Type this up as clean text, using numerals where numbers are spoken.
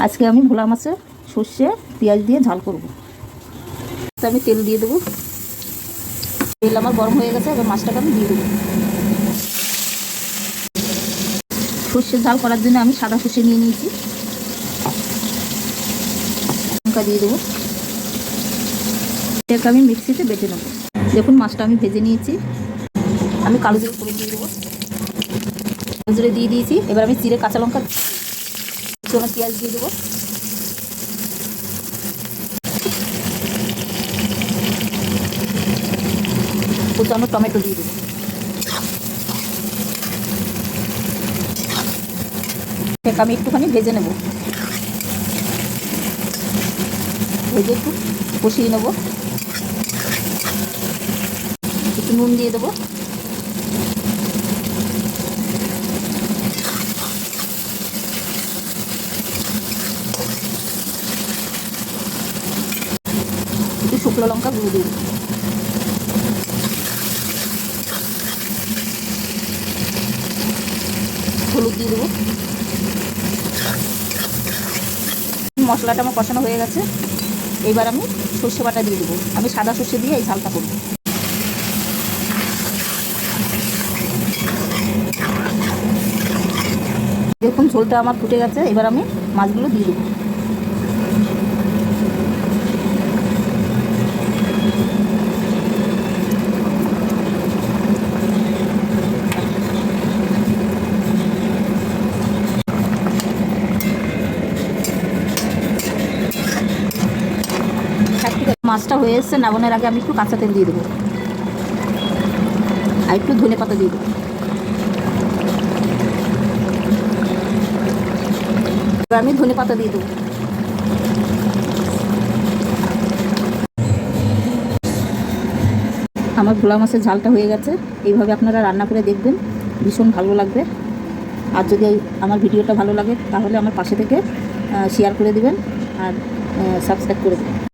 আজকে আমি ভোলা মাছের সর্ষে পেঁয়াজ দিয়ে ঝাল করব। আমি তেল দিয়ে দেবো। তেল আমার গরম হয়ে গেছে, এবার মাছটাকে আমি দিয়ে দেবো। সর্ষের ঝাল করার জন্য আমি সাদা সর্ষে নিয়ে নিয়েছি। লঙ্কা দিয়ে দেবো। এটাকে আমি মিক্সিতে বেটে নেবো। দেখুন মাছটা আমি ভেজে নিয়েছি। আমি কালো জিরে করে দিয়ে দেবো। কালো জিরে দিয়ে দিয়েছি। এবার আমি চিড়ে কাঁচা লঙ্কা পেঁয়াজ দিয়ে দেবো। কুচানো টমেটো দিয়ে দেবো। এটাকে আমি একটুখানি ভেজে নেব। ভেজে একটু কষিয়ে নেব। একটু নুন দিয়ে দেবো। একটু শুকনো লঙ্কা গুঁড়ো দিয়ে দেবো। হলুদ দিয়ে দেবো। মশলাটা আমার কষানো হয়ে গেছে। এবার আমি সর্ষে বাটা দিয়ে দেবো। আমি সাদা সর্ষে দিয়ে এই ঝালটা করব। দেখুন ঝোলটা আমার ফুটে গেছে। এবার আমি মাছগুলো দিয়ে দেবো। মাছটা হয়ে এসছে, নামানোর আগে আমি একটু কাঁচা তেল দিয়ে দেবো আর একটু ধনে পাতা দিয়ে দেবো। এবার আমি ধনে পাতা দিয়ে দেবো। আমার ভোলা মাছের ঝালটা হয়ে গেছে। এইভাবে আপনারা রান্না করে দেখবেন, ভীষণ ভালো লাগবে। আর যদি আমার ভিডিওটা ভালো লাগে তাহলে আমার পাশে থেকে শেয়ার করে দেবেন আর সাবস্ক্রাইব করে দেবেন।